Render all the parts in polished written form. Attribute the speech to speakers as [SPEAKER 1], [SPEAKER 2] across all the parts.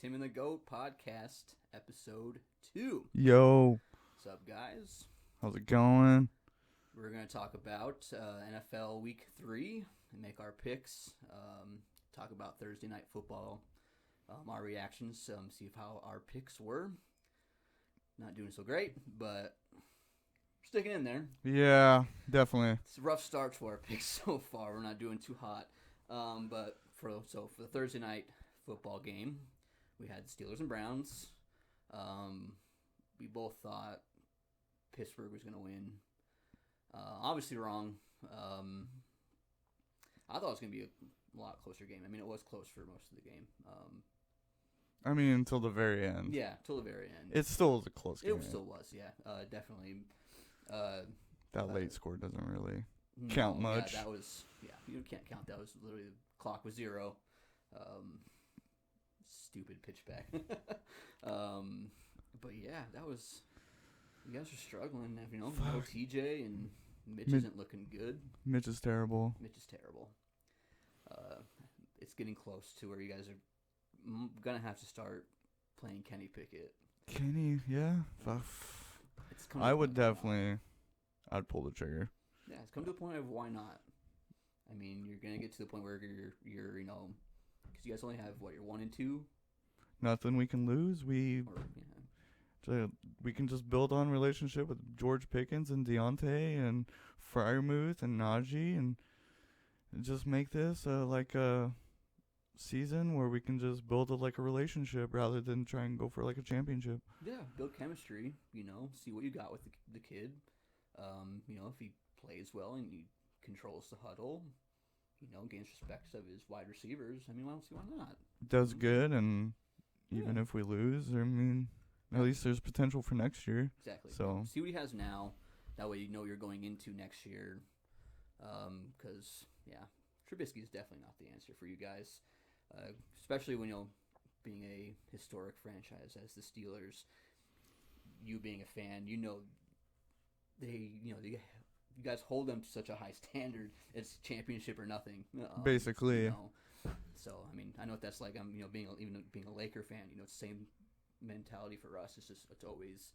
[SPEAKER 1] Tim and the Goat podcast, episode 2.
[SPEAKER 2] Yo,
[SPEAKER 1] What's up, guys?
[SPEAKER 2] how's it going?
[SPEAKER 1] We're going to talk about NFL Week 3 and make our picks, talk about Thursday Night Football, our reactions, see how our picks were. Not doing so great, but we're sticking in there.
[SPEAKER 2] Yeah, definitely.
[SPEAKER 1] It's a rough start to our picks so far. We're not doing too hot. But for the Thursday Night Football game, we had Steelers and Browns. We both thought Pittsburgh was going to win. Obviously wrong. I thought it was going to be a lot closer game. I mean, it was close for most of the game.
[SPEAKER 2] Until the very end.
[SPEAKER 1] Yeah, till the very end.
[SPEAKER 2] It still was a close game.
[SPEAKER 1] It still was, yeah. Definitely.
[SPEAKER 2] That late score doesn't really count much.
[SPEAKER 1] Yeah, you can't count. That was literally, the clock was 0. Stupid pitchback. But yeah, that was, you guys are struggling. No TJ, and Mitch isn't looking good.
[SPEAKER 2] Mitch is terrible.
[SPEAKER 1] It's getting close to where you guys are going to have to start playing Kenny Pickett.
[SPEAKER 2] Kenny, yeah. I'd pull the trigger.
[SPEAKER 1] Yeah, it's come to the point of why not. I mean, you're going to get to the point where you're because you guys only have, you're 1-2?
[SPEAKER 2] Nothing we can lose. We can just build on relationship with George Pickens and Deontay and Freiermuth and Najee and just make this like a season where we can just build a relationship rather than try and go for a championship.
[SPEAKER 1] Yeah, build chemistry, see what you got with the kid. If he plays well and he controls the huddle, gains respect of his wide receivers, I don't see why not.
[SPEAKER 2] Does good, and even if we lose, at least there's potential for next year.
[SPEAKER 1] Exactly.
[SPEAKER 2] So
[SPEAKER 1] see what he has now. That way you're going into next year. Because, Trubisky is definitely not the answer for you guys. Especially when, being a historic franchise as the Steelers, you being a fan, you guys hold them to such a high standard. It's championship or nothing.
[SPEAKER 2] Basically.
[SPEAKER 1] So, I know what that's like. Being a Laker fan, it's the same mentality for us. It's always,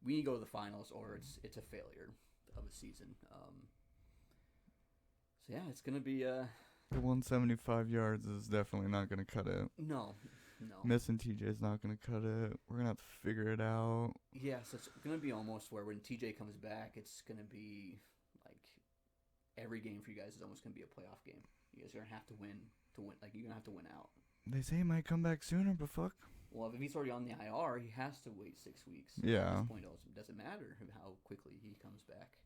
[SPEAKER 1] we need to go to the finals or it's a failure of a season. So yeah, it's gonna be
[SPEAKER 2] the 175 yards is definitely not gonna cut it.
[SPEAKER 1] No.
[SPEAKER 2] Missing TJ is not gonna cut it. We're gonna have to figure it out.
[SPEAKER 1] Yeah, so it's gonna be almost where when TJ comes back, it's gonna be like every game for you guys is almost gonna be a playoff game. You guys are gonna have to win to win. You're gonna have to win out.
[SPEAKER 2] They say he might come back sooner, but fuck.
[SPEAKER 1] Well, if he's already on the IR, he has to wait 6 weeks.
[SPEAKER 2] Yeah.
[SPEAKER 1] At this point, it doesn't matter how quickly he comes back.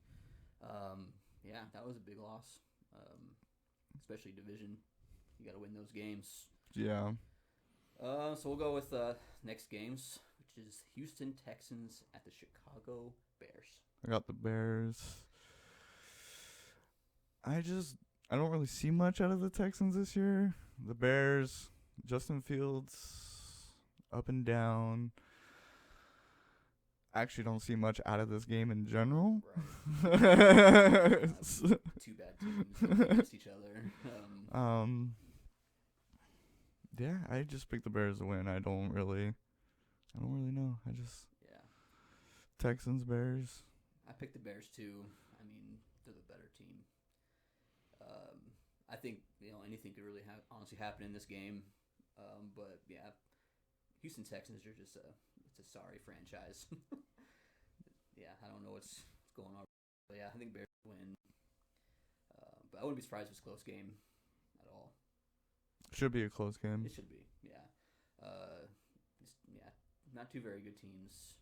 [SPEAKER 1] Yeah, that was a big loss. Especially division. You got to win those games.
[SPEAKER 2] Yeah.
[SPEAKER 1] So we'll go with next games, which is Houston Texans at the Chicago Bears.
[SPEAKER 2] I got the Bears. I don't really see much out of the Texans this year. The Bears, Justin Fields, up and down. Actually don't see much out of this game in general.
[SPEAKER 1] Right. Two bad teams against each other.
[SPEAKER 2] Yeah, I just picked the Bears to win. I don't really know. Texans, Bears.
[SPEAKER 1] I picked the Bears too. They're the better team. I think anything could really honestly happen in this game. But yeah, Houston Texans are just it's a sorry franchise. Yeah, I don't know what's going on. But yeah, I think Bears win. But I wouldn't be surprised if it's a close game at all.
[SPEAKER 2] Should be a close game.
[SPEAKER 1] It should be, yeah. Not two very good teams.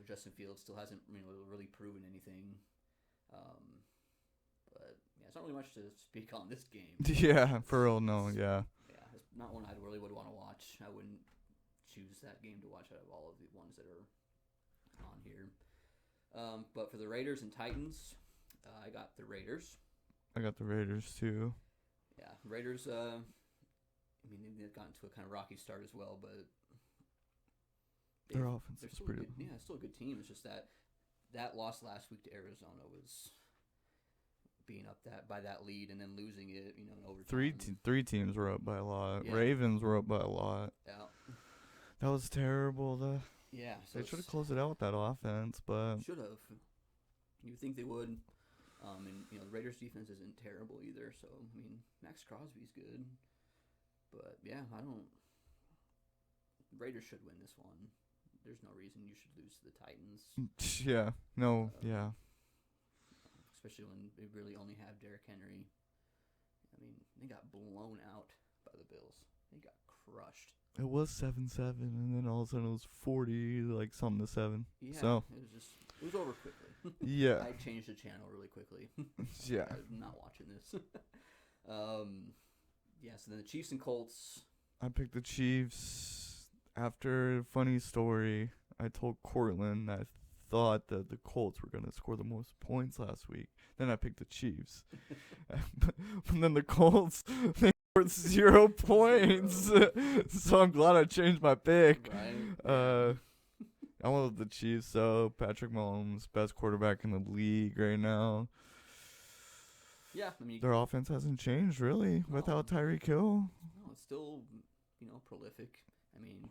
[SPEAKER 1] Justin Fields still hasn't really proven anything. But yeah, it's not really much to speak on this game.
[SPEAKER 2] Yeah, for real, no, yeah.
[SPEAKER 1] Yeah, it's not one I really would want to watch. I wouldn't choose that game to watch out of all of the ones that are on here. But for the Raiders and Titans, I got the Raiders.
[SPEAKER 2] I got the Raiders too.
[SPEAKER 1] Yeah, Raiders. They've gotten to a kind of rocky start as well, but
[SPEAKER 2] their offense is pretty
[SPEAKER 1] good. Yeah, still a good team. It's just that loss last week to Arizona was being up by that lead and then losing it, in overtime.
[SPEAKER 2] Three teams were up by a lot.
[SPEAKER 1] Yeah.
[SPEAKER 2] Ravens were up by a lot.
[SPEAKER 1] Yeah.
[SPEAKER 2] That was terrible.
[SPEAKER 1] Yeah. So
[SPEAKER 2] They should have closed it out with that offense, but
[SPEAKER 1] should have. You would think they would. And the Raiders' defense isn't terrible either. So I mean, Max Crosby's good, but yeah, I don't. Raiders should win this one. There's no reason you should lose to the Titans.
[SPEAKER 2] yeah, no, yeah.
[SPEAKER 1] Especially when they really only have Derrick Henry. I mean, they got blown out by the Bills. They got crushed.
[SPEAKER 2] It was 7-7, and then all of a sudden it was 40, like something to 7.
[SPEAKER 1] Yeah,
[SPEAKER 2] so
[SPEAKER 1] it was over quickly.
[SPEAKER 2] Yeah.
[SPEAKER 1] I changed the channel really quickly.
[SPEAKER 2] Yeah.
[SPEAKER 1] I'm not watching this. Yeah, so then the Chiefs and Colts.
[SPEAKER 2] I picked the Chiefs. After a funny story, I told Cortland that I thought that the Colts were going to score the most points last week. Then I picked the Chiefs. But then the Colts, they scored 0 points. So I'm glad I changed my pick.
[SPEAKER 1] Right.
[SPEAKER 2] I went with the Chiefs, so Patrick Mahomes, best quarterback in the league right now.
[SPEAKER 1] Yeah, I mean,
[SPEAKER 2] their offense hasn't changed really without Tyreek Hill.
[SPEAKER 1] No, it's still, prolific. I mean,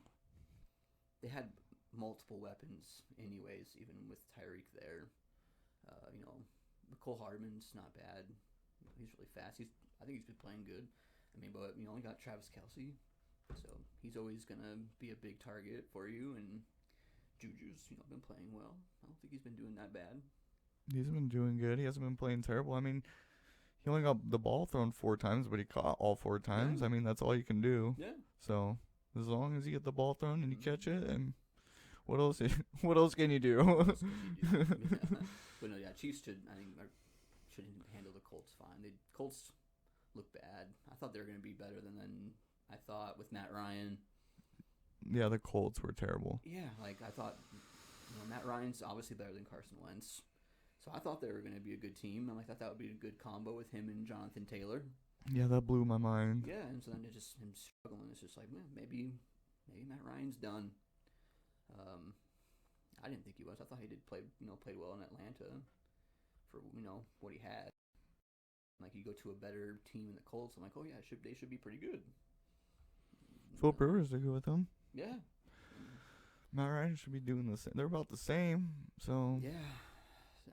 [SPEAKER 1] they had multiple weapons anyways, even with Tyreek there. Cole Hardman's not bad. He's really fast. I think he's been playing good. I mean, but we got Travis Kelce, so he's always gonna be a big target for you. And Juju's been playing well. I don't think he's been doing that bad.
[SPEAKER 2] He's been doing good. He hasn't been playing terrible. I mean, he only got the ball thrown 4 times, but he caught all 4 times.
[SPEAKER 1] Yeah.
[SPEAKER 2] I mean, that's all you can do.
[SPEAKER 1] Yeah.
[SPEAKER 2] So as long as you get the ball thrown and you catch it, and what else? What else can you do?
[SPEAKER 1] Yeah. But no, Chiefs should handle the Colts fine. The Colts look bad. I thought they were going to be better than I thought with Matt Ryan.
[SPEAKER 2] Yeah, the Colts were terrible.
[SPEAKER 1] Yeah, I thought, Matt Ryan's obviously better than Carson Wentz. So I thought they were going to be a good team. I thought that would be a good combo with him and Jonathan Taylor.
[SPEAKER 2] Yeah, that blew my mind.
[SPEAKER 1] Yeah, and so then him struggling. It's just like, man, maybe Matt Ryan's done. I didn't think he was. I thought he played well in Atlanta for what he had. You go to a better team in the Colts. I'm like, oh yeah, they should be pretty good.
[SPEAKER 2] Philip Rivers did good with them.
[SPEAKER 1] Yeah.
[SPEAKER 2] Matt Ryan should be doing the same. They're about the same. So
[SPEAKER 1] yeah,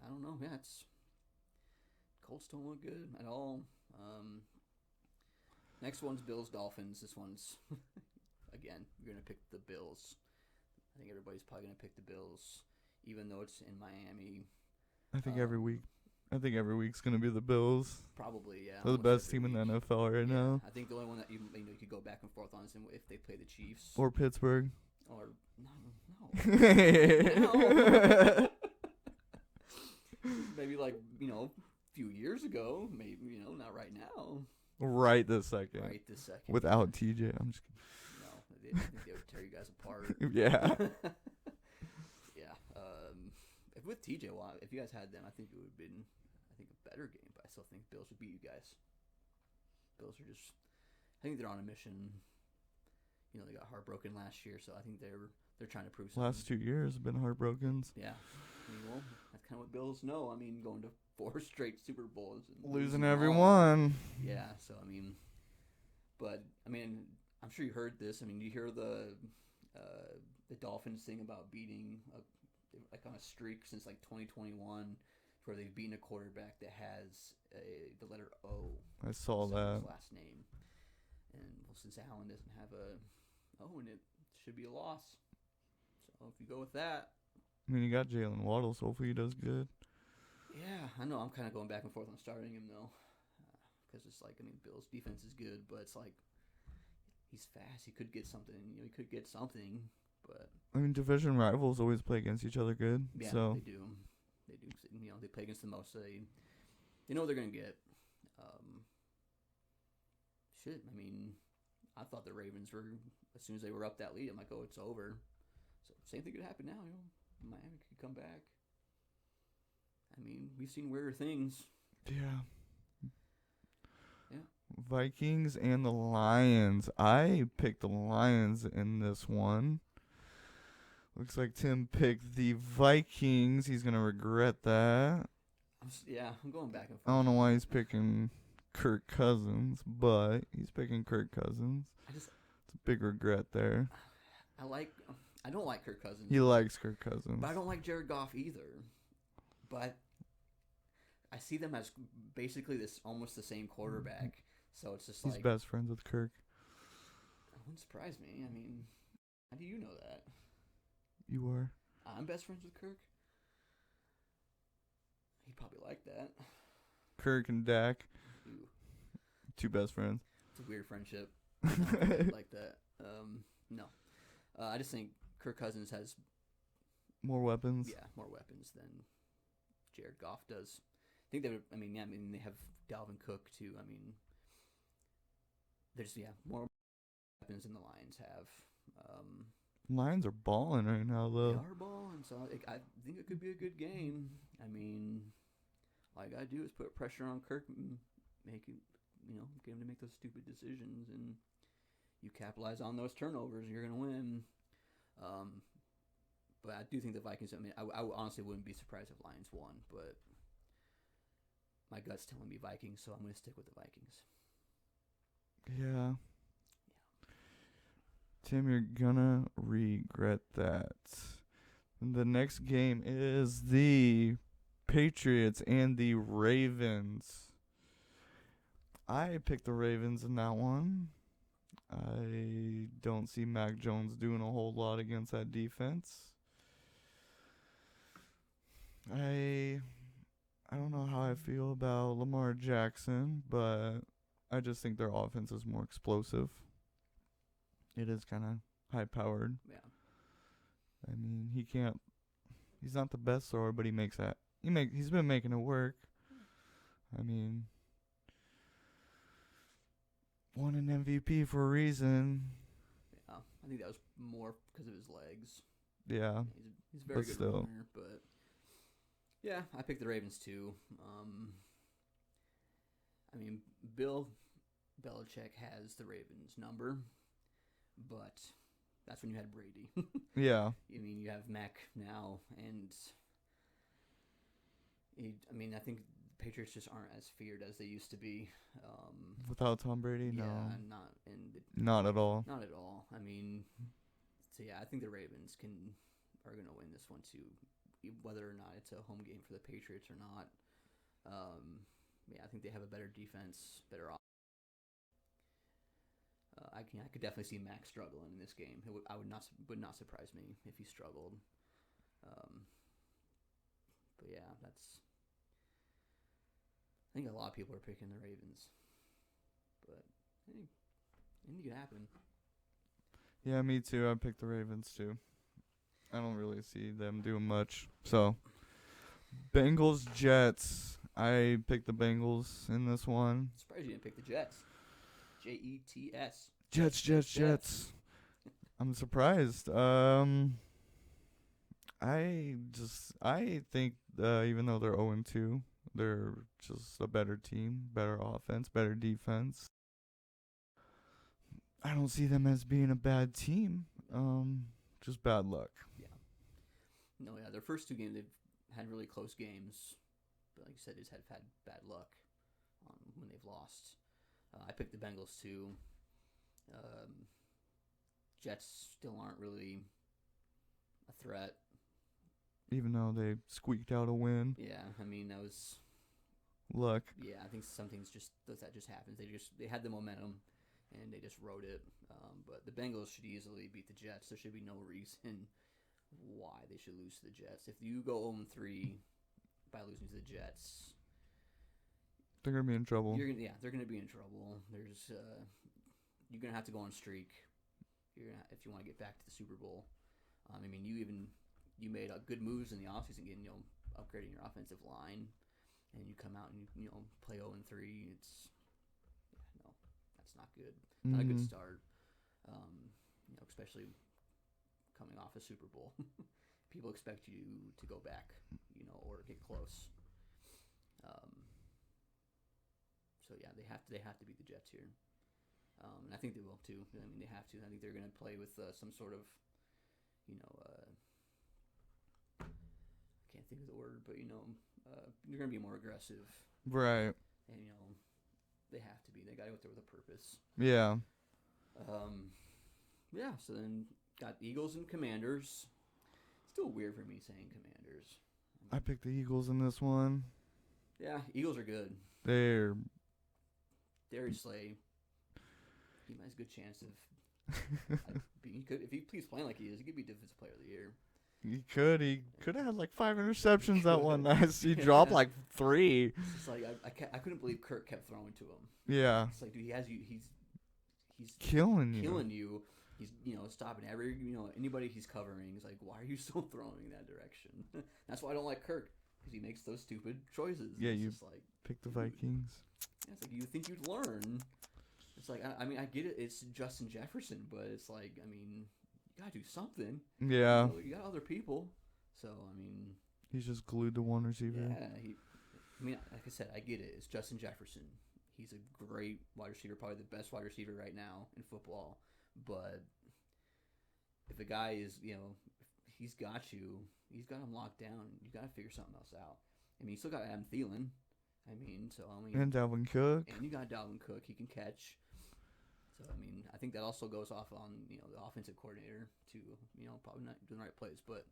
[SPEAKER 1] I don't know. Yeah, Colts don't look good at all. Next one's Bills Dolphins. This one's again, you're gonna pick the Bills. I think everybody's probably gonna pick the Bills, even though it's in Miami.
[SPEAKER 2] I think every week's gonna be the Bills.
[SPEAKER 1] Probably, yeah.
[SPEAKER 2] They're the best team in the NFL right now.
[SPEAKER 1] I think the only one that you could go back and forth on is if they play the Chiefs
[SPEAKER 2] or Pittsburgh.
[SPEAKER 1] Or no. Maybe a few years ago. Maybe not right now.
[SPEAKER 2] Right this second. Without TJ, I'm just kidding.
[SPEAKER 1] I think they would tear you guys apart.
[SPEAKER 2] Yeah.
[SPEAKER 1] Yeah. With TJ Watt, if you guys had them, I think it would have been, a better game. But I still think Bills would beat you guys. Bills are just, I think they're on a mission. They got heartbroken last year, so I think they're trying to prove something.
[SPEAKER 2] Last 2 years have been heartbroken.
[SPEAKER 1] Yeah. That's kind of what Bills know. Going to 4 straight Super Bowls and
[SPEAKER 2] losing every one.
[SPEAKER 1] Yeah. So I'm sure you heard this. You hear the Dolphins thing about beating on a streak since 2021, where they've beaten a quarterback that has the letter O.
[SPEAKER 2] I saw that.
[SPEAKER 1] His last name, and since Allen doesn't have a O in it, should be a loss. So if you go with that,
[SPEAKER 2] you got Jalen Waddle, so hopefully he does good.
[SPEAKER 1] Yeah, I know. I'm kind of going back and forth on starting him though, because it's Bills' defense is good, but it's he's fast. He could get something. He could get something, but
[SPEAKER 2] division rivals always play against each other good.
[SPEAKER 1] Yeah,
[SPEAKER 2] so.
[SPEAKER 1] They do. They play against the most. They know what they're gonna get. I thought the Ravens were, as soon as they were up that lead, I'm like, oh, it's over. So same thing could happen now. Miami could come back. We've seen weirder things.
[SPEAKER 2] Yeah.
[SPEAKER 1] Yeah.
[SPEAKER 2] Vikings and the Lions. I picked the Lions in this one. Looks like Tim picked the Vikings. He's going to regret that.
[SPEAKER 1] I'm going back and forth.
[SPEAKER 2] I don't know why he's picking Kirk Cousins, but he's picking Kirk Cousins. It's a big regret there.
[SPEAKER 1] I don't like Kirk Cousins.
[SPEAKER 2] He likes Kirk Cousins.
[SPEAKER 1] But I don't like Jared Goff either. But I see them as basically almost the same quarterback. So it's just
[SPEAKER 2] He's best friends with Kirk.
[SPEAKER 1] That wouldn't surprise me. I mean, how do you know that?
[SPEAKER 2] You are.
[SPEAKER 1] I'm best friends with Kirk? He'd probably like that.
[SPEAKER 2] Kirk and Dak.
[SPEAKER 1] Ooh.
[SPEAKER 2] 2 best friends.
[SPEAKER 1] It's a weird friendship. I don't really like that. No. I just think Kirk Cousins has
[SPEAKER 2] more weapons.
[SPEAKER 1] Yeah, more weapons than Jared Goff does. I think they have Dalvin Cook too. I mean, there's more weapons than the Lions have.
[SPEAKER 2] Lions are balling right now, though.
[SPEAKER 1] They are balling, so I think it could be a good game. I mean, all you gotta do is put pressure on Kirk and get him to make those stupid decisions, and you capitalize on those turnovers, you're gonna win. But I do think the Vikings. I mean, I honestly wouldn't be surprised if Lions won, but my gut's telling me Vikings, so I'm gonna stick with the Vikings.
[SPEAKER 2] Yeah. Tim, you're gonna regret that. The next game is the Patriots and the Ravens. I picked the Ravens in that one. I don't see Mac Jones doing a whole lot against that defense. I don't know how I feel about Lamar Jackson, but I just think their offense is more explosive. It is kind of high-powered.
[SPEAKER 1] Yeah.
[SPEAKER 2] I mean, he's not the best thrower, but he's been making it work. I mean, won an MVP for a reason.
[SPEAKER 1] Yeah, I think that was more because of his legs.
[SPEAKER 2] Yeah.
[SPEAKER 1] He's a very good runner, but yeah, I picked the Ravens too. I mean, Bill Belichick has the Ravens number, but that's when you had Brady.
[SPEAKER 2] Yeah.
[SPEAKER 1] I mean, you have Mac now, and I think the Patriots just aren't as feared as they used to be.
[SPEAKER 2] Without Tom Brady,
[SPEAKER 1] yeah,
[SPEAKER 2] no.
[SPEAKER 1] Not
[SPEAKER 2] at all.
[SPEAKER 1] Not at all. I mean, so yeah, I think the Ravens are going to win this one too, whether or not it's a home game for the Patriots or not. I think they have a better defense, better offense. I could definitely see Mac struggling in this game. Would not surprise me if he struggled. But yeah, I think a lot of people are picking the Ravens, but anything could happen.
[SPEAKER 2] Yeah, me too. I picked the Ravens too. I don't really see them doing much. So, Bengals, Jets. I picked the Bengals in this one.
[SPEAKER 1] Surprised you didn't pick the Jets. Jets.
[SPEAKER 2] Jets. I'm surprised. I think even though they're 0-2, they're just a better team, better offense, better defense. I don't see them as being a bad team. Just bad luck.
[SPEAKER 1] Yeah. No, yeah, their first 2 games they've had really close games, but like you said, just have had bad luck when they've lost. I picked the Bengals too. Jets still aren't really a threat.
[SPEAKER 2] Even though they squeaked out a win.
[SPEAKER 1] Yeah, I mean, that was
[SPEAKER 2] luck.
[SPEAKER 1] Yeah, I think some things that just happens. They had the momentum and they just rode it. But the Bengals should easily beat the Jets. There should be no reason why they should lose to the Jets. If you go 0-3 by losing to the Jets,
[SPEAKER 2] they're gonna be in trouble.
[SPEAKER 1] They're gonna be in trouble. You're gonna have to go on streak. If you want to get back to the Super Bowl. I mean, you made good moves in the offseason, getting upgrading your offensive line, and you come out and you play 0-3. That's not good.
[SPEAKER 2] Mm-hmm.
[SPEAKER 1] Not a good start. Especially coming off a Super Bowl. People expect you to go back, or get close. So yeah, they have to beat the Jets here. And I think they will too. I mean, they have to. I think they're going to play with some sort of, I can't think of the word, but they're going to be more aggressive.
[SPEAKER 2] Right.
[SPEAKER 1] And they have to be. They got to go there with a purpose.
[SPEAKER 2] Yeah.
[SPEAKER 1] Yeah. So then got Eagles and Commanders. Still weird for me saying Commanders.
[SPEAKER 2] I picked the Eagles in this one.
[SPEAKER 1] Yeah, Eagles are good.
[SPEAKER 2] They're
[SPEAKER 1] Darius Slay. He has a good chance of. If he keeps playing like he is, he could be Defensive Player of the Year.
[SPEAKER 2] He could have had like 5 interceptions that one night. He dropped like 3.
[SPEAKER 1] It's just like I couldn't believe Kirk kept throwing to him.
[SPEAKER 2] Yeah.
[SPEAKER 1] It's like, dude, he has you. He's
[SPEAKER 2] killing
[SPEAKER 1] you. He's stopping anybody he's covering. He's like, why are you still throwing that direction? That's why I don't like Kirk, because he makes those stupid choices.
[SPEAKER 2] Yeah,
[SPEAKER 1] it's
[SPEAKER 2] you
[SPEAKER 1] just like,
[SPEAKER 2] pick the Vikings.
[SPEAKER 1] Yeah, it's like you think you'd learn. It's like I mean I get it. It's Justin Jefferson, but it's like you gotta do something.
[SPEAKER 2] Yeah.
[SPEAKER 1] You got other people, so
[SPEAKER 2] he's just glued to one receiver.
[SPEAKER 1] Yeah, like I said, I get it. It's Justin Jefferson. He's a great wide receiver, probably the best wide receiver right now in football. But if a guy is, if he's got him locked down. You got to figure something else out. You still got Adam Thielen. And
[SPEAKER 2] Dalvin Cook.
[SPEAKER 1] And you got Dalvin Cook. He can catch. So, I think that also goes off on, the offensive coordinator to, probably not doing the right plays. But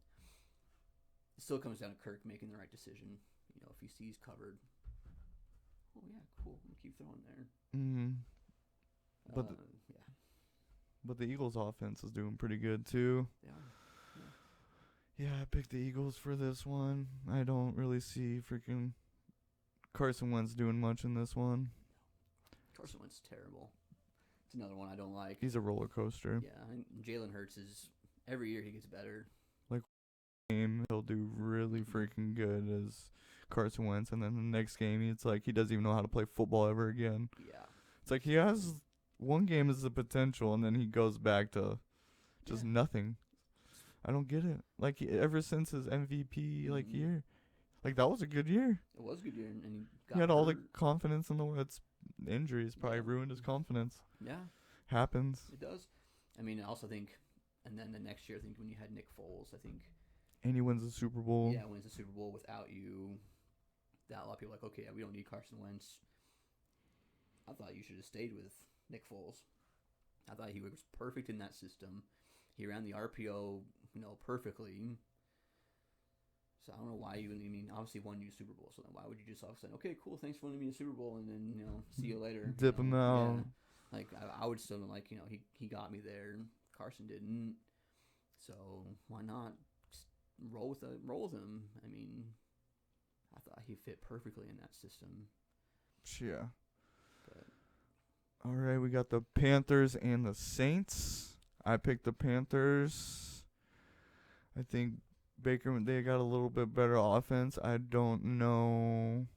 [SPEAKER 1] it still comes down to Kirk making the right decision. If he sees covered, oh, yeah, cool. I'm going to keep throwing there.
[SPEAKER 2] Mm-hmm. But But the Eagles' offense is doing pretty good, too.
[SPEAKER 1] They are.
[SPEAKER 2] Yeah, I picked the Eagles for this one. I don't really see freaking Carson Wentz doing much in this one.
[SPEAKER 1] Carson Wentz is terrible. It's another one I don't like.
[SPEAKER 2] He's a roller coaster.
[SPEAKER 1] Yeah, and Jalen Hurts is every year he gets better.
[SPEAKER 2] Like game, he'll do really freaking good as Carson Wentz, and then the next game, it's like he doesn't even know how to play football ever again.
[SPEAKER 1] Yeah,
[SPEAKER 2] it's like he has one game as the potential, and then he goes back to just nothing. I don't get it. Like ever since his MVP year, like that was a good year.
[SPEAKER 1] It was a good year, and
[SPEAKER 2] he had all the confidence in the world. Injuries probably ruined his confidence.
[SPEAKER 1] Yeah,
[SPEAKER 2] happens.
[SPEAKER 1] It does. I also think, and then the next year, I think when you had Nick Foles, I think,
[SPEAKER 2] and he wins the Super Bowl.
[SPEAKER 1] Yeah, wins the Super Bowl without you. That a lot of people are like, okay, we don't need Carson Wentz. I thought you should have stayed with Nick Foles. I thought he was perfect in that system. He ran the RPO, perfectly. So I don't know why you. Obviously won you a Super Bowl. So then why would you just all of a sudden, okay, cool, thanks for winning me a Super Bowl, and then see you later.
[SPEAKER 2] Dip him out.
[SPEAKER 1] Yeah. Like I would still he got me there. Carson didn't. So why not just roll with him? I thought he fit perfectly in that system.
[SPEAKER 2] Yeah. But. All right, we got the Panthers and the Saints. I picked the Panthers. I think Baker, they got a little bit better offense. I don't know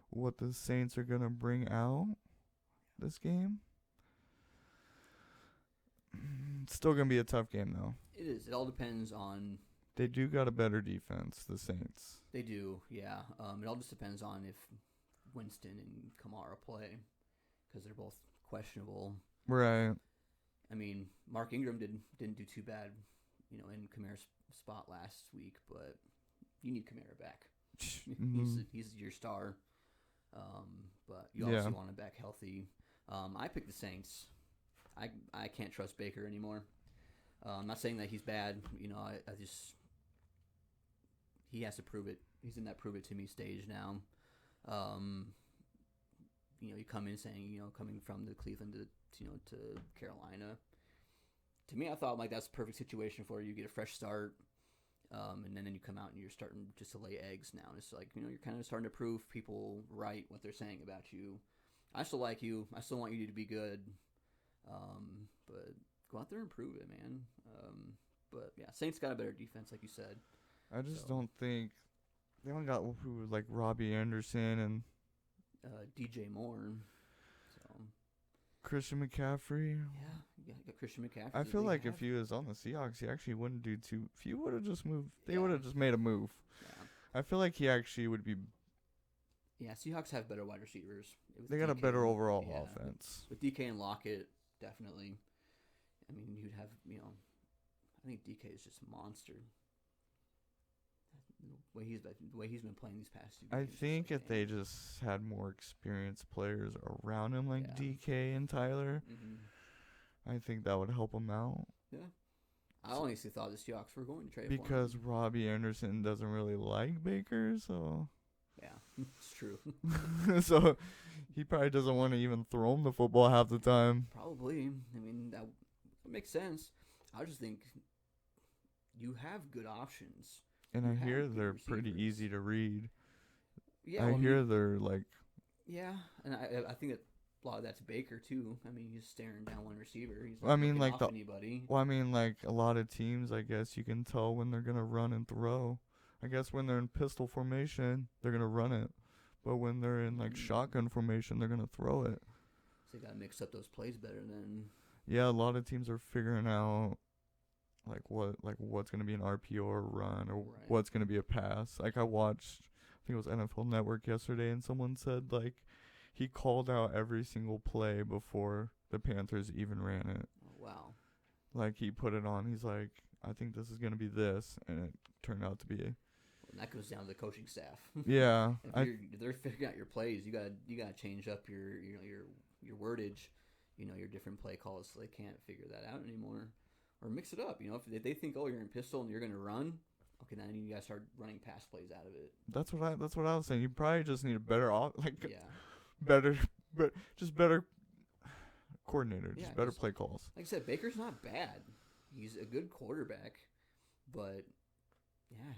[SPEAKER 2] what the Saints are going to bring out this game. It's still going to be a tough game, though.
[SPEAKER 1] It is. It all depends on...
[SPEAKER 2] They do got a better defense, the Saints.
[SPEAKER 1] They do, yeah. It all just depends on if Winston and Kamara play, because they're both questionable.
[SPEAKER 2] Right.
[SPEAKER 1] Mark Ingram didn't do too bad, in Kamara's spot last week, but you need Kamara back.
[SPEAKER 2] Mm-hmm.
[SPEAKER 1] He's your star, but you also want him back healthy. I picked the Saints. I can't trust Baker anymore. I'm not saying that he's bad. I just he has to prove it. He's in that prove it to me stage now. You come in saying coming from the Cleveland to Carolina. To me, I thought that's a perfect situation for you. You get a fresh start, and then you come out and you're starting just to lay eggs now. And it's like you're kind of starting to prove people right what they're saying about you. I still like you. I still want you to be good, but go out there and prove it, man. But yeah, Saints got a better defense, like you said.
[SPEAKER 2] I just don't think they don't got like Robbie Anderson and
[SPEAKER 1] DJ Moore.
[SPEAKER 2] Christian McCaffrey.
[SPEAKER 1] Yeah, got Christian McCaffrey.
[SPEAKER 2] I feel like if he was on the Seahawks, he actually wouldn't do too. If he would have just moved, they would have just made a move. Yeah. I feel like he actually would be.
[SPEAKER 1] Yeah, Seahawks have better wide receivers.
[SPEAKER 2] They got a better overall offense.
[SPEAKER 1] With DK and Lockett, definitely. You'd have, I think DK is just a monster. The way he's been playing these past 2 games.
[SPEAKER 2] I think if they just had more experienced players around him, like DK and Tyler, I think that would help him out.
[SPEAKER 1] Yeah. I honestly thought the Seahawks were going to trade
[SPEAKER 2] because
[SPEAKER 1] for him.
[SPEAKER 2] Robbie Anderson doesn't really like Baker, so
[SPEAKER 1] Yeah, it's true.
[SPEAKER 2] so he probably doesn't want to even throw him the football half the time.
[SPEAKER 1] Probably. I mean, that makes sense. I just think you have good options.
[SPEAKER 2] And
[SPEAKER 1] You
[SPEAKER 2] I
[SPEAKER 1] have
[SPEAKER 2] hear
[SPEAKER 1] good
[SPEAKER 2] they're pretty
[SPEAKER 1] receivers.
[SPEAKER 2] easy to read.
[SPEAKER 1] Yeah,
[SPEAKER 2] I
[SPEAKER 1] well,
[SPEAKER 2] hear they're like,
[SPEAKER 1] yeah, and I think that a lot of that's Baker too. I mean, he's staring down one receiver. He's
[SPEAKER 2] I
[SPEAKER 1] not
[SPEAKER 2] mean,
[SPEAKER 1] looking
[SPEAKER 2] like
[SPEAKER 1] off anybody.
[SPEAKER 2] well, I mean, like a lot of teams, I guess you can tell when they're gonna run and throw. I guess when they're in pistol formation, they're gonna run it, but when they're in like shotgun formation, they're gonna throw it.
[SPEAKER 1] So you gotta mix up those plays better than.
[SPEAKER 2] Yeah, a lot of teams are figuring out what's gonna be an RPO or a run, or
[SPEAKER 1] Right.
[SPEAKER 2] what's gonna be a pass. Like I watched, I think it was NFL Network yesterday, and someone said like he called out every single play before the Panthers even ran it.
[SPEAKER 1] Oh, wow.
[SPEAKER 2] Like he put it on. He's like, I think this is gonna be this, and it turned out to be.
[SPEAKER 1] And that goes down to the coaching staff.
[SPEAKER 2] Yeah,
[SPEAKER 1] If they're figuring out your plays, you gotta change up your wordage, your different play calls, so they can't figure that out anymore, or mix it up. If they think, oh, you're in pistol and you're gonna run, okay, then you gotta start running pass plays out of it.
[SPEAKER 2] that's what I was saying. You probably just need a better
[SPEAKER 1] Yeah.
[SPEAKER 2] better coordinator,
[SPEAKER 1] Yeah,
[SPEAKER 2] just better
[SPEAKER 1] just-
[SPEAKER 2] play calls.
[SPEAKER 1] Like I said, Baker's not bad. He's a good quarterback, but yeah,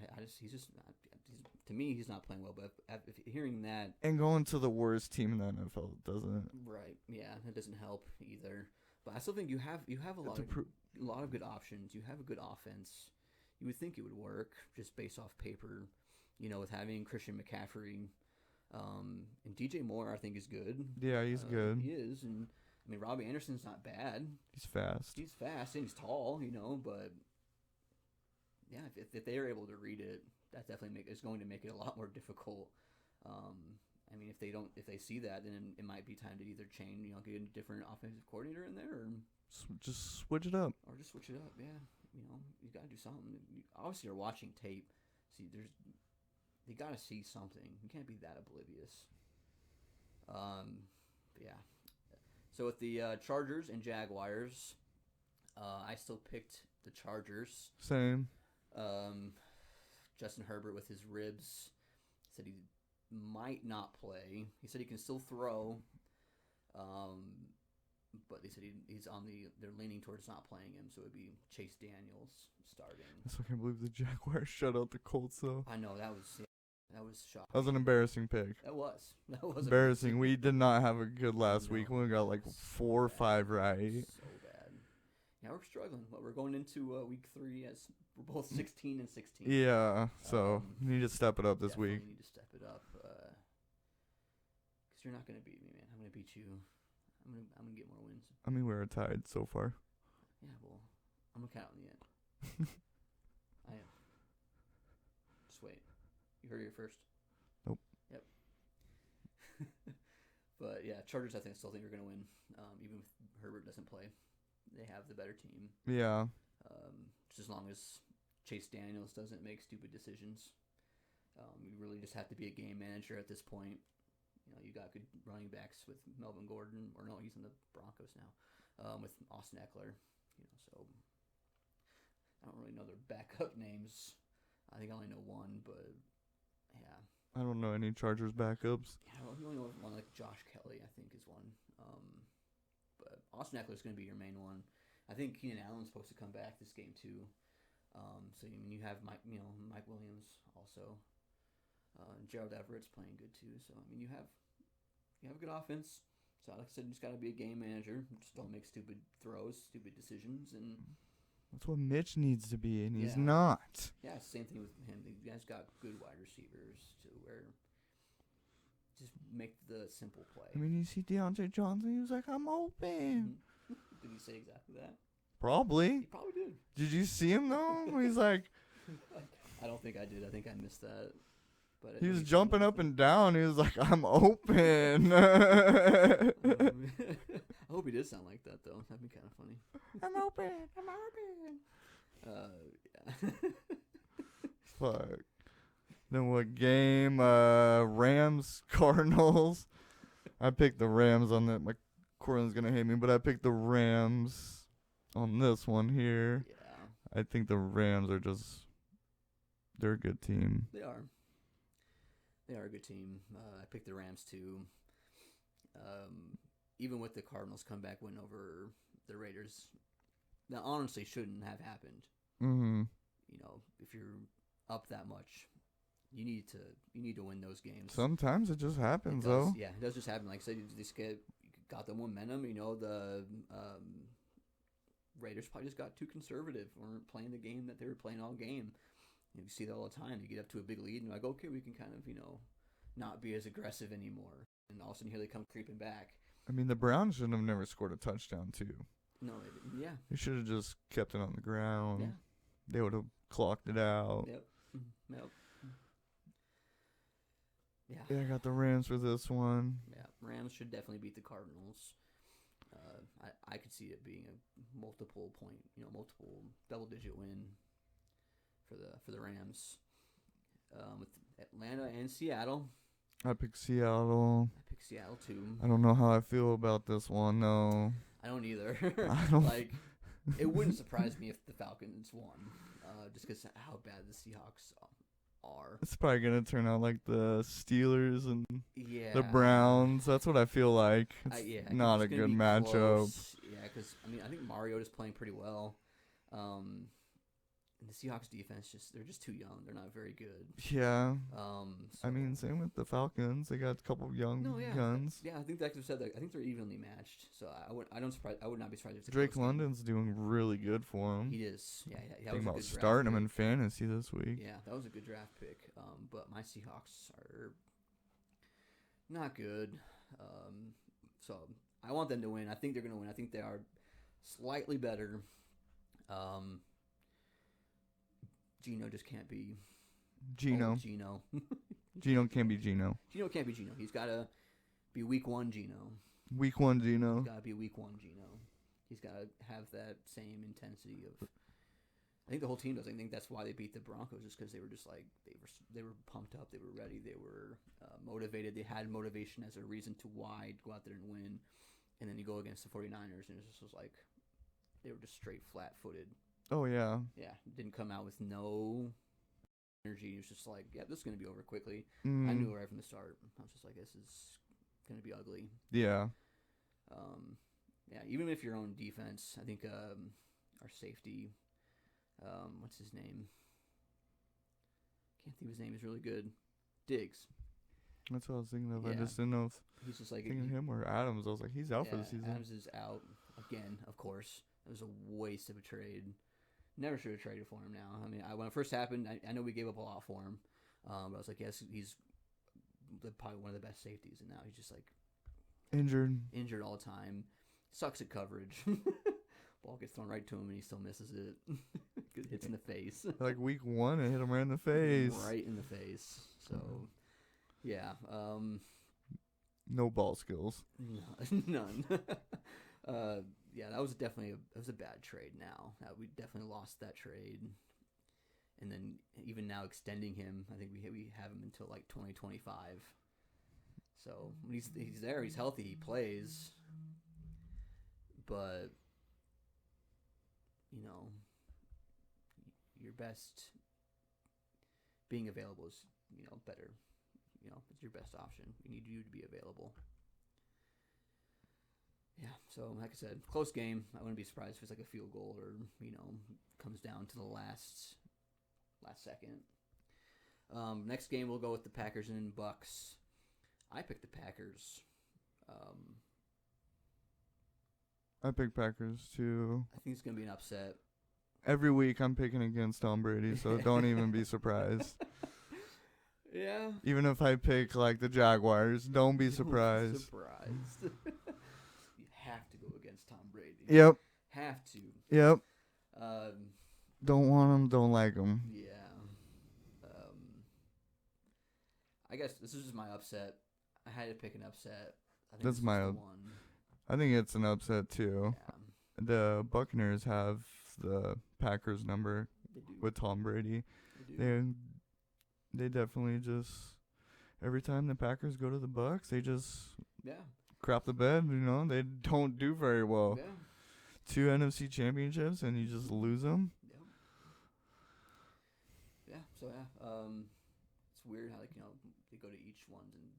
[SPEAKER 1] to me, he's not playing well. But if hearing that,
[SPEAKER 2] And going to the worst team in the NFL doesn't.
[SPEAKER 1] right, yeah, that doesn't help either. But I still think you have a lot of good options. You have a good offense. You would think it would work just based off paper, with having Christian McCaffrey, and DJ Moore. I think is good.
[SPEAKER 2] Yeah, he's good.
[SPEAKER 1] He is, and I mean Robbie Anderson's not bad.
[SPEAKER 2] He's fast.
[SPEAKER 1] He's fast and he's tall, but yeah, if they are able to read it, that definitely is going to make it a lot more difficult. I mean, if they see that, then it might be time to either change, get a different offensive coordinator in there,
[SPEAKER 2] Just switch it up.
[SPEAKER 1] or just switch it up. Yeah, you got to do something. Obviously, you're watching tape. See, you got to see something. You can't be that oblivious. But yeah. So with the Chargers and Jaguars, I still picked the Chargers.
[SPEAKER 2] Same.
[SPEAKER 1] Justin Herbert with his ribs said he might not play. He said he can still throw, but they said they're leaning towards not playing him, so it would be Chase Daniels starting.
[SPEAKER 2] I still can't believe the Jaguars shut out the Colts though.
[SPEAKER 1] I know that was shocking.
[SPEAKER 2] That was an embarrassing pick.
[SPEAKER 1] That was
[SPEAKER 2] Embarrassing. We did not have a good last
[SPEAKER 1] No,
[SPEAKER 2] week. We got like
[SPEAKER 1] so
[SPEAKER 2] 4 or
[SPEAKER 1] bad.
[SPEAKER 2] 5 right.
[SPEAKER 1] So bad. Yeah, we're struggling, but we're going into week 3 as we're both 16 and 16.
[SPEAKER 2] Yeah, so we need to step it up this
[SPEAKER 1] Definitely
[SPEAKER 2] week.
[SPEAKER 1] need to step it up, because you're not gonna beat me, man. I'm gonna beat you. I'm gonna get more wins.
[SPEAKER 2] I mean, we're tied so far.
[SPEAKER 1] Yeah, well, I'm gonna count in the end. I am. Just wait. You heard it here first.
[SPEAKER 2] Nope.
[SPEAKER 1] Yep. But yeah, Chargers. I still think are gonna win. Even if Herbert doesn't play, they have the better team.
[SPEAKER 2] Yeah.
[SPEAKER 1] Just as long as Chase Daniels doesn't make stupid decisions. You really just have to be a game manager at this point. You got good running backs with Melvin Gordon, or no, he's in the Broncos now, with Austin Eckler. So I don't really know their backup names. I think I only know one, but yeah.
[SPEAKER 2] I don't know any Chargers backups.
[SPEAKER 1] Yeah, you only know one, like Josh Kelly, I think is one. But Austin Eckler is going to be your main one. I think Keenan Allen's supposed to come back this game too. So you have Mike Williams also. Gerald Everett's playing good too. So you have a good offense. So like I said, you just got to be a game manager. Just don't make stupid throws, stupid decisions, and
[SPEAKER 2] That's what Mitch needs to be, and he's
[SPEAKER 1] Yeah.
[SPEAKER 2] not.
[SPEAKER 1] yeah, same thing with him. You guys got good wide receivers to where just make the simple play.
[SPEAKER 2] I mean, you see Deontay Johnson, he was like, I'm open.
[SPEAKER 1] Did he say exactly that?
[SPEAKER 2] Probably.
[SPEAKER 1] He probably did.
[SPEAKER 2] Did you see him, though? He's like,
[SPEAKER 1] I don't think I did. I think I missed that. But
[SPEAKER 2] he was jumping up and down. He was like, I'm open.
[SPEAKER 1] I hope he did sound like that though. That'd be kind of funny.
[SPEAKER 2] I'm open.
[SPEAKER 1] Yeah.
[SPEAKER 2] Fuck. Then what game? Rams, Cardinals. I picked the Rams on that. My Cortland's going to hate me, but I picked the Rams on this one here.
[SPEAKER 1] Yeah.
[SPEAKER 2] I think the Rams are they're a good team.
[SPEAKER 1] They are. They are a good team. I picked the Rams too. Even with the Cardinals comeback win over the Raiders, that honestly shouldn't have happened.
[SPEAKER 2] Mm-hmm.
[SPEAKER 1] If you're up that much, you need to win those games.
[SPEAKER 2] Sometimes it just happens, though.
[SPEAKER 1] Yeah, it does just happen. Like I said, you just got the momentum. The Raiders probably just got too conservative. Weren't playing the game that they were playing all game. You see that all the time. You get up to a big lead, and you're like, okay, we can kind of, not be as aggressive anymore. And all of a sudden, here they come creeping back.
[SPEAKER 2] I mean, the Browns should have never scored a touchdown, too.
[SPEAKER 1] No, they didn't. Yeah.
[SPEAKER 2] They should have just kept it on the ground.
[SPEAKER 1] Yeah.
[SPEAKER 2] They would have clocked it out.
[SPEAKER 1] Yep.
[SPEAKER 2] Yeah, I got the Rams for this one.
[SPEAKER 1] Yeah, Rams should definitely beat the Cardinals. I could see it being a multiple double-digit win for the Rams. With Atlanta and Seattle.
[SPEAKER 2] I picked Seattle.
[SPEAKER 1] I picked Seattle too.
[SPEAKER 2] I don't know how I feel about this one, though.
[SPEAKER 1] I don't either.
[SPEAKER 2] I don't
[SPEAKER 1] it wouldn't surprise me if the Falcons won, just because how bad the Seahawks are.
[SPEAKER 2] It's probably gonna turn out like the Steelers and
[SPEAKER 1] the
[SPEAKER 2] Browns. That's what I feel like. It's not a good matchup.
[SPEAKER 1] Close. Yeah, because I think Mariota is playing pretty well. And the Seahawks defense they're just too young. They're not very good.
[SPEAKER 2] Yeah. Same with the Falcons. They got a couple of young guns.
[SPEAKER 1] Yeah, I think that said that. I think they're evenly matched. So I would not be surprised if it's
[SPEAKER 2] Drake London's doing really good for him.
[SPEAKER 1] He is. Yeah.
[SPEAKER 2] Thinking about starting him in fantasy this week.
[SPEAKER 1] Yeah, that was a good draft pick. But my Seahawks are not good. So I want them to win. I think they're going to win. I think they are slightly better. Geno just can't be
[SPEAKER 2] Geno.
[SPEAKER 1] Geno.
[SPEAKER 2] Geno can't be Geno.
[SPEAKER 1] Geno can't be Geno. He's got to be week one Geno.
[SPEAKER 2] Week one Geno.
[SPEAKER 1] He's got to be week one Geno. He's got to have that same intensity of. I think the whole team does. I think that's why they beat the Broncos, just because they were just like they were pumped up, they were ready, they were motivated. They had motivation as a reason to why go out there and win. And then you go against the 49ers, and it just was like they were just straight flat-footed.
[SPEAKER 2] Oh, yeah.
[SPEAKER 1] Yeah, didn't come out with no energy. It was just like, yeah, this is going to be over quickly.
[SPEAKER 2] Mm.
[SPEAKER 1] I knew right from the start. I was just like, this is going to be ugly.
[SPEAKER 2] Yeah.
[SPEAKER 1] Yeah, even if your own defense, I think our safety, what's his name? Can't think of his name. He's really good. Diggs.
[SPEAKER 2] That's what I was thinking of.
[SPEAKER 1] Yeah.
[SPEAKER 2] I just didn't know if
[SPEAKER 1] he's just like
[SPEAKER 2] thinking of him or Adams. I was like, he's out for the season.
[SPEAKER 1] Adams is out again, of course. It was a waste of a trade. Never should have traded for him now. I mean, when it first happened, I know we gave up a lot for him. But I was like, yes, he's probably one of the best safeties. And now he's just like injured all the time. Sucks at coverage. Ball gets thrown right to him and he still misses it. It hits in the face.
[SPEAKER 2] Like week one, it hit him right in the face.
[SPEAKER 1] Right in the face. So, yeah.
[SPEAKER 2] No ball skills.
[SPEAKER 1] None. Yeah, that was definitely a bad trade. Now we definitely lost that trade, and then even now extending him, I think we have him until like 2025. So when he's there, he's healthy, he plays, but your best being available is better. It's your best option. We need you to be available. Yeah, so like I said, close game. I wouldn't be surprised if it's like a field goal or, comes down to the last second. Next game, we'll go with the Packers and Bucks. I picked the Packers.
[SPEAKER 2] I picked Packers, too.
[SPEAKER 1] I think it's going to be an upset.
[SPEAKER 2] Every week I'm picking against Tom Brady, so don't even be surprised.
[SPEAKER 1] Yeah.
[SPEAKER 2] Even if I pick, like, the Jaguars, don't be surprised.
[SPEAKER 1] You have to go against Tom Brady.
[SPEAKER 2] Yep.
[SPEAKER 1] Have to.
[SPEAKER 2] Yep. Don't want him, don't like him.
[SPEAKER 1] Yeah. I guess this is just my upset. I had to pick an upset.
[SPEAKER 2] That's my one. I think it's an upset, too.
[SPEAKER 1] Yeah.
[SPEAKER 2] The Buccaneers have the Packers number with Tom Brady. They definitely just, every time the Packers go to the Bucs, they just crap the bed, they don't do very well.
[SPEAKER 1] Yeah.
[SPEAKER 2] 2 NFC championships and you just lose them.
[SPEAKER 1] Yep. Yeah. So it's weird how they go to each ones and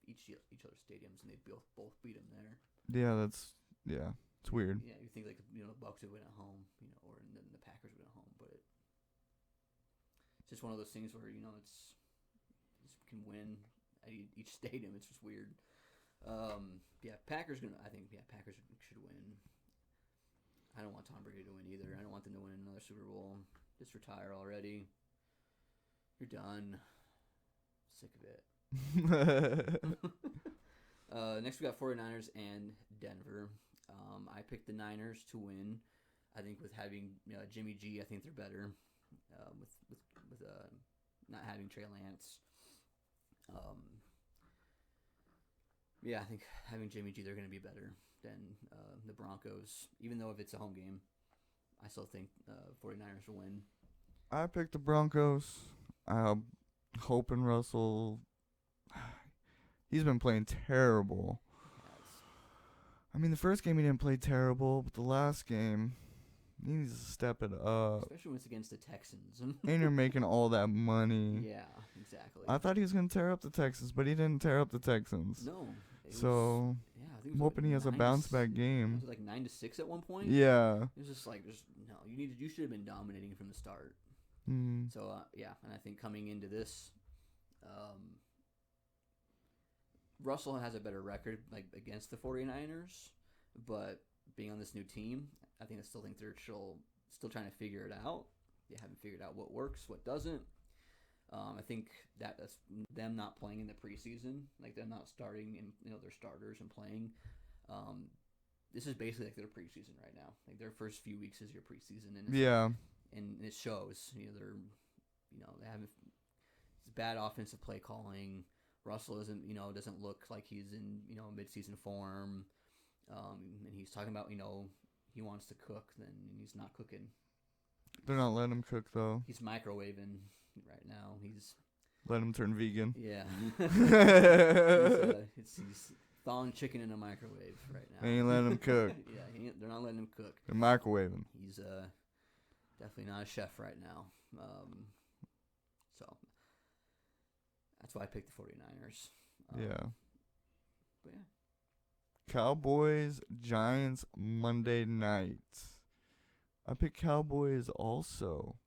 [SPEAKER 1] each other's stadiums and they both beat them there.
[SPEAKER 2] Yeah, it's weird.
[SPEAKER 1] Yeah, you think the Bucs would win at home, or then the Packers would win at home, but it's just one of those things where it's can win at each stadium. It's just weird. Packers should win. I don't want Tom Brady to win either. I don't want them to win another Super Bowl. Just retire already. You're done. Sick of it. Next we got 49ers and Denver. I picked the Niners to win. I think with having Jimmy G, I think they're better. With not having Trey Lance. I think having Jimmy G, they're going to be better than the Broncos. Even though if it's a home game, I still think 49ers will win.
[SPEAKER 2] I picked the Broncos. Hoping Russell. He's been playing terrible. I mean, the first game he didn't play terrible, but the last game, he needs to step it up.
[SPEAKER 1] Especially when it's against the Texans.
[SPEAKER 2] And you're making all that money.
[SPEAKER 1] Yeah, exactly.
[SPEAKER 2] I thought he was going to tear up the Texans, but he didn't tear up the Texans.
[SPEAKER 1] No.
[SPEAKER 2] I think I'm hoping he has a bounce-back game.
[SPEAKER 1] Was it like 9-6 at one point?
[SPEAKER 2] Yeah.
[SPEAKER 1] It was just like, no, you should have been dominating from the start.
[SPEAKER 2] Mm.
[SPEAKER 1] So, and I think coming into this, Russell has a better record against the 49ers, but being on this new team, I still think they're still trying to figure it out. They haven't figured out what works, what doesn't. I think that's them not playing in the preseason, them not starting in their starters and playing. This is basically like their preseason right now. Their first few weeks is your preseason, and it shows. They haven't. It's bad offensive play calling. Russell doesn't look like he's in midseason form, and he's talking about he wants to cook, then he's not cooking.
[SPEAKER 2] They're not letting him cook though.
[SPEAKER 1] He's microwaving right now. He's
[SPEAKER 2] let him turn vegan.
[SPEAKER 1] Yeah. He's thawing chicken in a microwave right now.
[SPEAKER 2] They ain't letting him cook.
[SPEAKER 1] Yeah, they're not letting him cook.
[SPEAKER 2] They're microwaving.
[SPEAKER 1] He's definitely not a chef right now. So that's why I picked the 49ers. But yeah.
[SPEAKER 2] Cowboys, Giants, Monday night. I picked Cowboys also.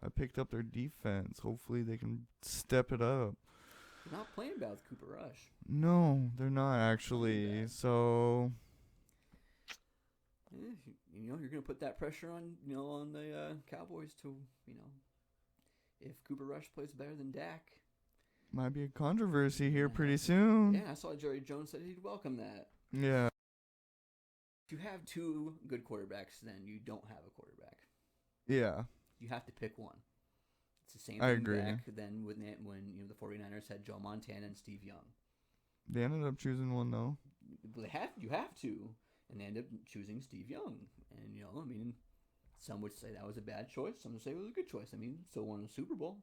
[SPEAKER 2] I picked up their defense. Hopefully they can step it up.
[SPEAKER 1] They're not playing bad with Cooper Rush.
[SPEAKER 2] No, they're not actually. So
[SPEAKER 1] you're going to put that pressure on the Cowboys to, if Cooper Rush plays better than Dak.
[SPEAKER 2] Might be a controversy here pretty soon.
[SPEAKER 1] Yeah, I saw Jerry Jones said he'd welcome that.
[SPEAKER 2] Yeah.
[SPEAKER 1] If you have two good quarterbacks, then you don't have a quarterback.
[SPEAKER 2] Yeah.
[SPEAKER 1] You have to pick one. It's the same
[SPEAKER 2] I
[SPEAKER 1] thing
[SPEAKER 2] agree.
[SPEAKER 1] back then when the 49ers had Joe Montana and Steve Young.
[SPEAKER 2] They ended up choosing one though.
[SPEAKER 1] You have to, and they ended up choosing Steve Young. And some would say that was a bad choice. Some would say it was a good choice. Still won a Super Bowl.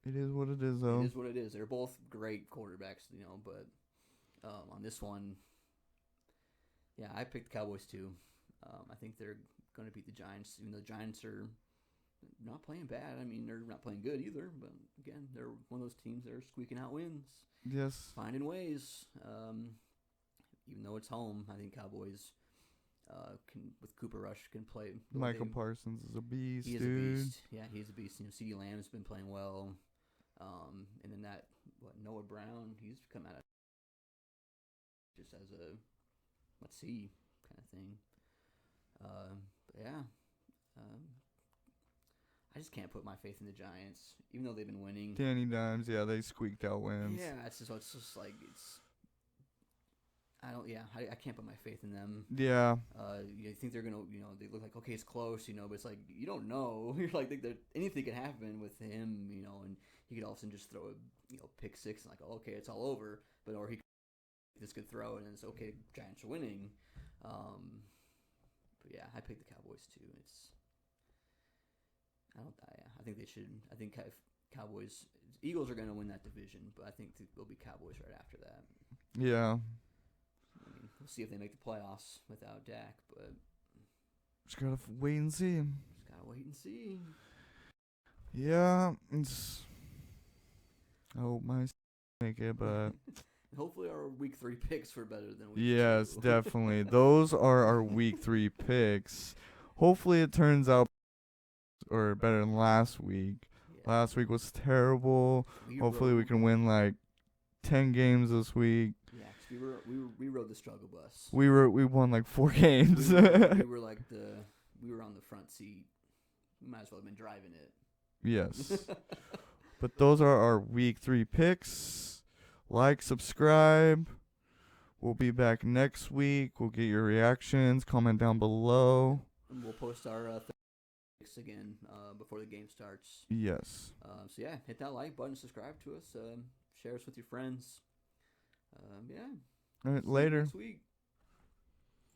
[SPEAKER 2] It is what it is, though.
[SPEAKER 1] It is what it is. They're both great quarterbacks, but on this one, yeah, I picked the Cowboys too. I think they're going to beat the Giants, even though the Giants are not playing bad. They're not playing good either, but again, they're one of those teams that are squeaking out wins.
[SPEAKER 2] Yes.
[SPEAKER 1] Finding ways. Even though it's home, I think Cowboys with Cooper Rush can play.
[SPEAKER 2] Michael Parsons is a beast,
[SPEAKER 1] He is
[SPEAKER 2] dude.
[SPEAKER 1] a beast. Yeah, he's a beast. CeeDee Lamb's been playing well. And then Noah Brown, he's come out of just as a let's see kind of thing. But yeah. I just can't put my faith in the Giants, even though they've been winning.
[SPEAKER 2] Danny Dimes, yeah, they squeaked out wins.
[SPEAKER 1] Yeah, it's just like it's. I can't put my faith in them.
[SPEAKER 2] Yeah.
[SPEAKER 1] You think they're gonna, they look like okay, it's close, but it's like you don't know. You're like anything can happen with him, and he could all of a sudden just throw a pick six and like, oh, okay, it's all over. But or he this could throw and it's okay, Giants are winning. But yeah, I picked the Cowboys too. I think they should. I think Cowboys, Eagles are gonna win that division, but I think they'll be Cowboys right after that.
[SPEAKER 2] Yeah.
[SPEAKER 1] We'll see if they make the playoffs without Dak, but
[SPEAKER 2] just gotta wait and see.
[SPEAKER 1] Just gotta wait and see.
[SPEAKER 2] Yeah, I hope my make it, but
[SPEAKER 1] Hopefully our week 3 picks were better than week 2.
[SPEAKER 2] yes, definitely. Those are our week 3 picks. Hopefully it turns out or better than last week.
[SPEAKER 1] Yeah.
[SPEAKER 2] Last week was terrible. Hopefully we can win like 10 games this week.
[SPEAKER 1] Yeah, 'cause we rode the struggle bus.
[SPEAKER 2] We won like 4 games.
[SPEAKER 1] we were on the front seat. We might as well have been driving it.
[SPEAKER 2] Yes. But those are our week 3 picks. Like, subscribe. We'll be back next week. We'll get your reactions. Comment down below.
[SPEAKER 1] And we'll post our picks again before the game starts.
[SPEAKER 2] Yes.
[SPEAKER 1] So yeah, hit that like button, subscribe to us, share us with your friends. Yeah.
[SPEAKER 2] All right, later.
[SPEAKER 1] Next week.